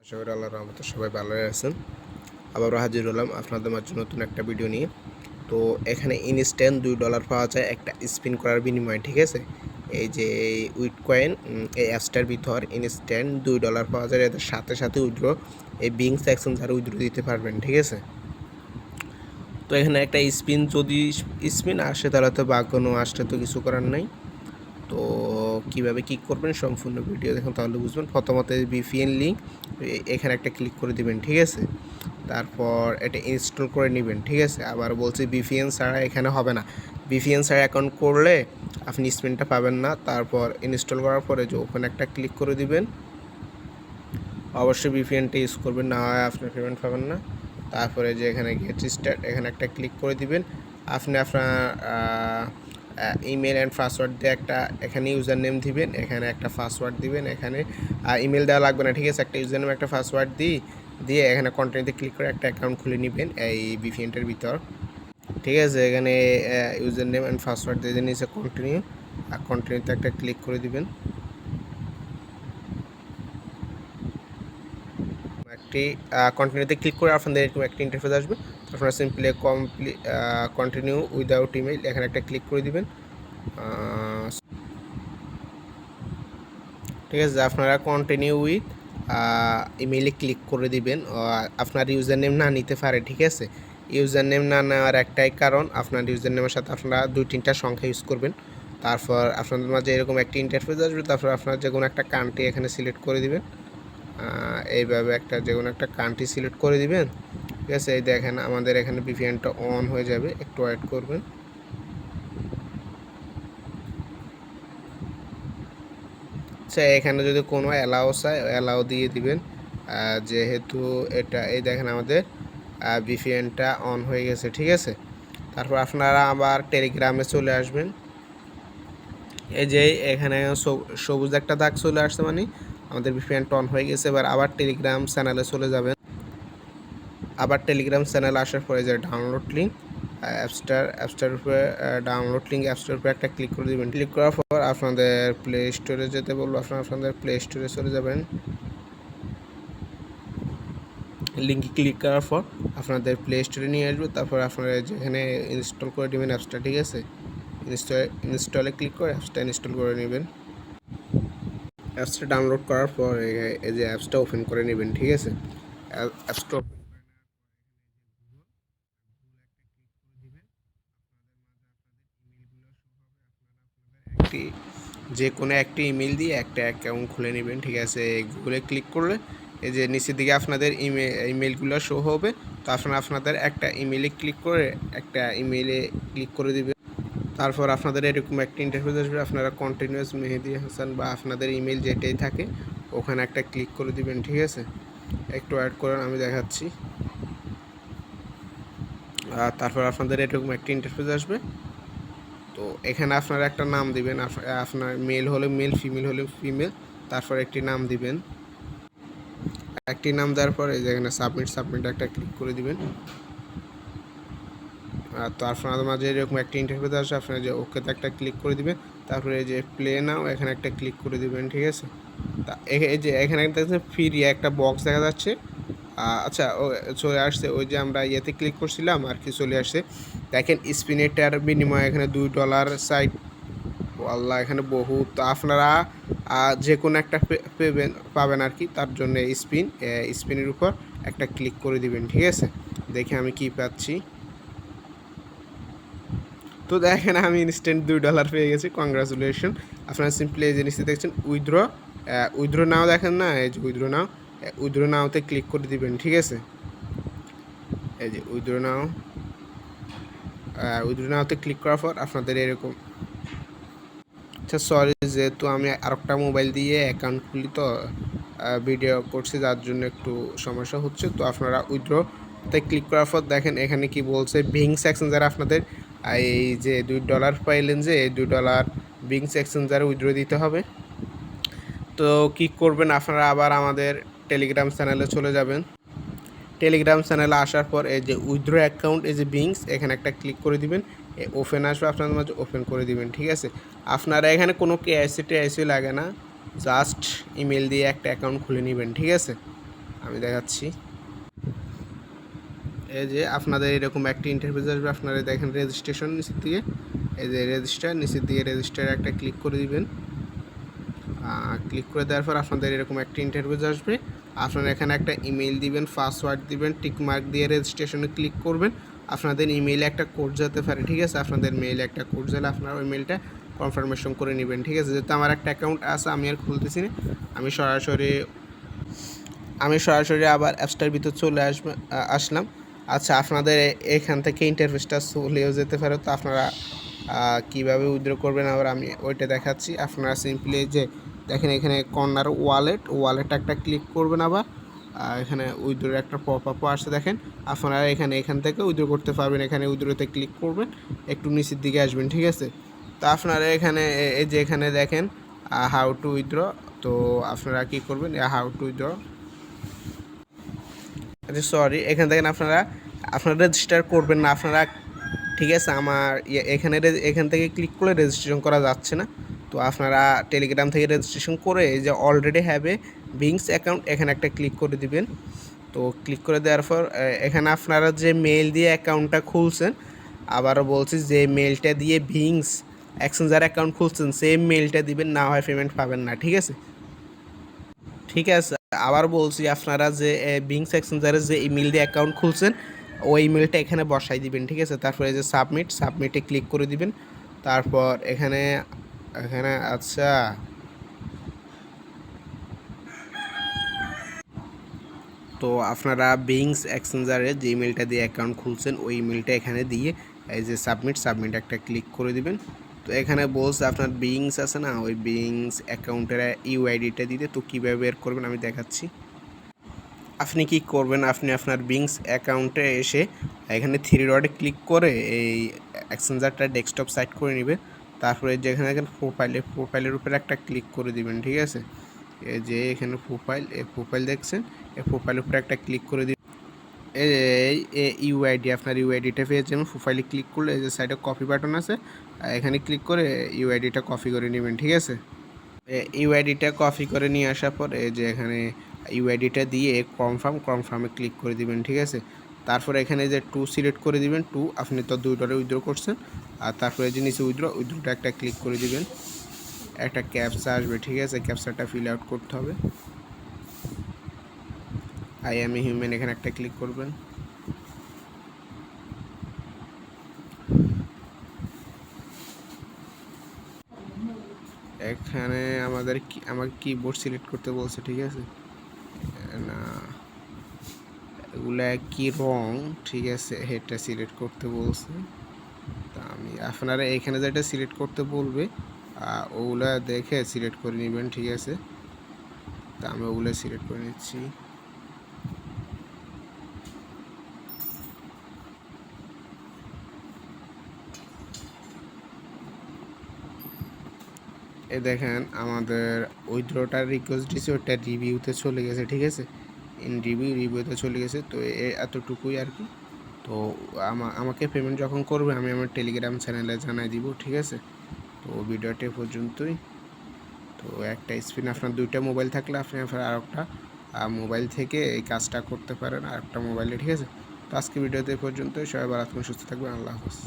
আশা করি আল্লাহর রহমতে সবাই ভালোই আছেন। আবারও হাজির হলাম আপনাদের মাঝে নতুন একটা ভিডিও নিয়ে। তো এখানে ইনস্ট্যান্ট $2 পাওয়া যায় একটা স্পিন করার বিনিময়ে, ঠিক আছে। এই যে উইটকয়েন এই অ্যাপসটার ভিতর ইনস্ট্যান্ট $2 পাওয়া যায়, এদের সাথে সাথে উইথড্র এই বিংস এক্সচেঞ্জারে উইথড্র দিতে পারবেন, ঠিক আছে। তো এখানে একটা স্পিন যদি স্পিন আসে তাহলে তো কোনো আসলে তো কিছু করার নাই। তো কীভাবে কী করবেন সম্পূর্ণ ভিডিও দেখুন, তাহলে বুঝবেন। প্রথমত ভিপিএন লিঙ্ক এখানে একটা ক্লিক করে দিবেন, ঠিক আছে। তারপর এটা ইনস্টল করে নেবেন, ঠিক আছে। আবার বলছি ভিপিএন ছাড়া এখানে হবে না। ভিপিএন ছাড়া অ্যাকাউন্ট করলে আপনি স্পিনটা পাবেন না। তারপর ইনস্টল করার পরে যে ওপেন একটা ক্লিক করে দিবেন। অবশ্যই ভিপিএনটা ইউজ করবেন, না হয় আপনি পেমেন্ট পাবেন না। তারপরে যে এখানে গেট স্টার্ট এখানে একটা ক্লিক করে দিবেন। আপনি আপনার ইমেল অ্যান্ড পাসওয়ার্ড দিয়ে একটা এখানে ইউজার নেম দিবেন, এখানে একটা পাসওয়ার্ড দিবেন। এখানে ইমেল দেওয়া লাগবে না, ঠিক আছে। একটা ইউজার নেম একটা পাসওয়ার্ড দিয়ে এখানে কন্টিনিউতে ক্লিক করে একটা অ্যাকাউন্ট খুলে নেবেন এই ভিপিএনটার ভিতর, ঠিক আছে। এখানে ইউজার নেম অ্যান্ড পাসওয়ার্ড দিয়ে নিচে কন্টিনিউ, আর কন্টিনিউতে একটা ক্লিক করে দিবেন। একটি কন্টিনিউতে ক্লিক করে আপনাদের এরকম একটা ইন্টারফেস আসবে। আপনারা সিম্পলি কন্টিনিউ উইদাউট ইমেল এখানে একটা ক্লিক করে দিবেন, ঠিক আছে। আপনারা কন্টিনিউ উইথ ইমেইলে ক্লিক করে দিবেন। আপনার ইউজার নেম না নিতে পারে, ঠিক আছে। ইউজার নেম না নেওয়ার একটাই কারণ, আপনার ইউজার নেমের সাথে আপনারা 2-3টা সংখ্যা ইউজ করবেন। তারপর আপনাদের মাঝে এরকম একটা ইন্টারফেস আসবে। তারপর আপনার যে কোনো একটা কান্ট্রি এখানে সিলেক্ট করে দিবেন, এইভাবে একটা যে কোনো একটা কান্ট্রি সিলেক্ট করে দিবেন, ঠিক আছে। এই দেখেন আমাদের এখানে ভিপিএনটা অন হয়ে যাবে, একটু ওয়েট করবেন। আচ্ছা, এখানে যদি কোনো অ্যালাউ চায় অ্যালাউ দিয়ে দিবেন, যেহেতু এটা এই দেখেন আমাদের ভিপিএনটা অন হয়ে গেছে, ঠিক আছে। তারপর আপনারা আবার টেলিগ্রামে চলে আসবেন। এই যে এখানে সবুজ একটা দাগ চলে আসছে, মানে আমাদের ভিপিএনটা অন হয়ে গেছে। এবার আবার টেলিগ্রাম চ্যানেলে চলে যাবেন। আবার টেলিগ্রাম চ্যানেল আসার পরে যে ডাউনলোড লিঙ্ক অ্যাপসটার উপরে ডাউনলোড লিঙ্ক অ্যাপসটার উপরে একটা ক্লিক করে দেবেন। ক্লিক করার পর আপনাদের প্লে স্টোরে যেতে বলবো, আপনাদের প্লে স্টোরে চলে যাবেন। লিঙ্কে ক্লিক করার পর আপনাদের প্লে স্টোরে নিয়ে আসবে। তারপর আপনারা যেখানে ইনস্টল করে দেবেন অ্যাপসটা, ঠিক আছে। ইনস্টলে ক্লিক করে অ্যাপসটা ইনস্টল করে নেবেন। অ্যাপসটা ডাউনলোড করার পর এই যে অ্যাপসটা ওপেন করে নেবেন, ঠিক আছে। অ্যাপসটা যে কোনো একটি ইমেল দিয়ে একটা অ্যাকাউন্ট খুলে নেবেন, ঠিক আছে। গুগলে ক্লিক করলে এই যে নিচের দিকে আপনাদের ইমেলগুলো শো হবে। তো আপনাদের একটা ইমেলে ক্লিক করে একটা ইমেলে ক্লিক করে দিবেন। তারপর আপনাদের এরকম একটা ইন্টারফেস আসবে। আপনারা কন্টিনিউয়াস মেহেদি হাসান বা আপনাদের ইমেল যেটাই থাকে ওখানে একটা ক্লিক করে দিবেন, ঠিক আছে। একটু অ্যাড করেন, আমি দেখাচ্ছি। তারপর আপনাদের এরকম একটা ইন্টারফেস আসবে। তো এখানে আপনারা একটা নাম দিবেন, আপনার মেল হলে মেল, ফিমেল হলে ফিমেল। তারপর একটি নাম দিবেন। একটি নাম দেওয়ার পরে যেখানে সাবমিট একটা ক্লিক করে দিবেন। তো আপনাদের মাঝে এরকম একটা ইন্টারফেস আসে, আপনারা যে ওকেতে একটা ক্লিক করে দিবেন। তারপরে এই যে প্লে নাও এখানে একটা ক্লিক করে দিবেন, ঠিক আছে। তা এই যে এখানে দেখছেন ফ্রি একটা বক্স দেখা যাচ্ছে। আচ্ছা, ও চলে আসছে, ওই যে আমরা ইয়েতে ক্লিক করছিলাম আর কি, চলে আসছে। দেখেন স্পিনেটার বিনিময়ে এখানে $2 সাইট, আল্লাহ এখানে বহুত। আপনারা যে কোনো একটা পাবেন আর কি, তার জন্য স্পিনের উপর একটা ক্লিক করে দিবেন, ঠিক আছে। দেখে আমি কি পাচ্ছি। তো দেখেন আমি ইনস্ট্যান্ট $2 পেয়ে গেছি, কংগ্রাচুলেশন। আপনারা সিম্পলি এই জিনিসটি দেখছেন উইথড্র নাও, দেখেন না, এই যে উইথড্র নাওতে ক্লিক করে দিবেন, ঠিক আছে। এই যে উইথড্র নাওতে ক্লিক করার পর আপনাদের এরকম, আচ্ছা সরি, যেহেতু আমি আরেকটা মোবাইল দিয়ে অ্যাকাউন্ট খুলি তো ভিডিও করছি, যার জন্য একটু সমস্যা হচ্ছে। তো আপনারা উইথড্রতে ক্লিক করার পর দেখেন এখানে কি বলছে, বিংস এক্সচেঞ্জারে আপনাদের এই যে $2 পাইলেন, যে এই $2 বিংস এক্সচেঞ্জারে উইথড্র দিতে হবে। তো কি করবেন, আপনারা আবার আমাদের টেলিগ্রাম চ্যানেলে চলে যাবেন। টেলিগ্রাম চ্যানেলে আসার পর এই যে উইথড্র অ্যাকাউন্ট, এই যে বিংস এখানে একটা ক্লিক করে দিবেন। ওপেন আসবে আপনাদের মাঝে, ওপেন করে দিবেন, ঠিক আছে। আপনারা এখানে কোনো কেআইসি লাগে না, জাস্ট ইমেল দিয়ে একটা অ্যাকাউন্ট খুলে নেবেন, ঠিক আছে। আমি দেখাচ্ছি। এই যে আপনাদের এরকম একটা ইন্টারফেস আসবে, আপনারা দেখেন রেজিস্ট্রেশন নিচের দিকে, এই যে রেজিস্টার, নিচের দিকে রেজিস্টার একটা ক্লিক করে দিবেন। ক্লিক করে দেওয়ার পর আপনাদের এরকম একটা ইন্টারফেস আসবে। আপনারা এখানে একটা ইমেল দিবেন, পাসওয়ার্ড দিবেন, টিকমার্ক দিয়ে রেজিস্ট্রেশনে ক্লিক করবেন। আপনাদের ইমেইলে একটা কোড যেতে পারে, ঠিক আছে? আপনাদের মেইলে একটা কোড গেলে আপনারা ওই মেইলটা কনফার্মেশন করে নেবেন, ঠিক আছে? যেহেতু আমার একটা অ্যাকাউন্ট আছে, আমি আর খুলতেছি না, আমি সরাসরি আবার অ্যাপসটার ভিতর চলে আসলাম। আচ্ছা, আপনাদের এখান থেকে ইন্টারফেসটা চলেও যেতে পারে, তো আপনারা কীভাবে উইথড্র করবেন আবার আমি ওইটা দেখাচ্ছি। আপনারা সিম্পলি যে দেখেন এখানে কর্নার ওয়ালেট একটা ক্লিক করবেন, আবার এখানে উইথড্রোর একটা পপ আপও আসছে দেখেন। আপনারা এখান থেকে উইথড্র করতে পারবেন। এখানে উইথড্রোতে ক্লিক করবেন, একটু নিচের দিকে আসবেন, ঠিক আছে? তো আপনারা এখানে এই যে এখানে দেখেন হাউ টু উইথড্র, তো আপনারা কী করবেন, হাউ টু উইথড্র, আচ্ছা সরি, এখান থেকে আপনারা রেজিস্টার করবেন না আপনারা, ঠিক আছে? আমার এখান থেকে ক্লিক করলে রেজিস্ট্রেশন করা যাচ্ছে না, তো আপনারা টেলিগ্রাম থেকে রেজিস্ট্রেশন করে এই যে already have a beings account এখানে একটা ক্লিক করে দিবেন। তো ক্লিক করে দেওয়ার পর এখানে আপনারা যে মেল দিয়ে অ্যাকাউন্টটা খুলছেন, আবারও বলছি যে মেলটা দিয়ে বিংস এক্সচেঞ্জার অ্যাকাউন্ট খুলছেন সেম মেলটা দিবেন, না হয় পেমেন্ট পাবেন না, ঠিক আছে? ঠিক আছে, আবার বলছি আপনারা যে বিংস এক্সচেঞ্জারের যে ইমেল দিয়ে অ্যাকাউন্ট খুলছেন ওই ইমেলটা এখানে বসাই দিবেন, ঠিক আছে? তারপরে যে সাবমিটে ক্লিক করে দিবেন। তারপর এখানে এখানে আচ্ছা, তো আপনারা বিংস এক্সচেঞ্জারের যে ইমেলটা দিয়ে অ্যাকাউন্ট খুলছেন ওই ইমেলটা এখানে দিয়ে এই যে সাবমিট একটা ক্লিক করে দিবেন। তো এখানে বলছে আপনার বিংস আছে না, ওই বিংস অ্যাকাউন্টের ইউআইডিটা দিতে। তো কীভাবে বের করবেন আমি দেখাচ্ছি। আপনি কি করবেন, আপনি আপনার বিংস অ্যাকাউন্টে এসে এখানে থ্রি ডটে ক্লিক করে এই এক্সচেঞ্জারটা ডেস্কটপ সাইট করে নেবেন। তারপরে যেখানে দেখেন প্রোফাইলের উপরে একটা ক্লিক করে দিবেন, ঠিক আছে? এই যে এখানে প্রোফাইল দেখছেন, এই প্রোফাইলের উপরে একটা ক্লিক করে দিবেন। এই ইউআইডি, আপনার ইউআইডিটা পেয়ে যাবেন। প্রোফাইলে ক্লিক করলে এই যে সাইডে কপি বাটন আছে, এখানে ক্লিক করে ইউআইডিটা কপি করে নেবেন, ঠিক আছে? ইউআইডিটা কপি করে নিয়ে আসার পর এই যে এখানে ইউআইডিটা দিয়ে কনফার্মে ক্লিক করে দিবেন, ঠিক আছে? তারপর এখানে যে টু সিলেক্ট করে দিবেন, আপনি তো $2 উইথড্র করছেন। আর তারপরে যে নিচে উইথড্রোটা একটা ক্লিক করে দিবেন, একটা ক্যাপচা আসবে, ঠিক আছে? ক্যাপচাটা ফিল আউট করতে হবে। আই এম এ হিউম্যান এখানে একটা ক্লিক করবেন। এখানে আমাকে কিবোর্ড সিলেক্ট করতে বলছে, ঠিক আছে? না, এগুলা কি রং, ঠিক আছে? এটা সিলেক্ট করতে বলছে। তা আপনারা এখানে যেটা সিলেক্ট করতে বলবে ওগুলা দেখে সিলেক্ট করে নেবেন, ঠিক আছে? তা আমি ওগুলো সিলেক্ট করে নিচ্ছি। এ দেখেন আমাদের উইথড্রটার রিকোয়েস্ট দিয়েছে, ওটা রিভিউতে চলে গেছে, ঠিক আছে? রিভিউতে চলে গেছে। তো এতটুকুই আর কি। তো আমাকে পেমেন্ট যখন করবে আমি আমার টেলিগ্রাম চ্যানেলে জানাই দিব, ঠিক আছে? তো ভিডিওটা পর্যন্তই। তো একটা স্পিন, আপনার 2টা মোবাইল থাকলে আপনি আর একটা মোবাইল থেকে এই কাজটা করতে পারেন, আর একটা মোবাইলে, ঠিক আছে? তো আজকে ভিডিওতে পর্যন্তই। সবাই ভালো থাকবেন, সুস্থ থাকবেন, আল্লাহ হাফেজ।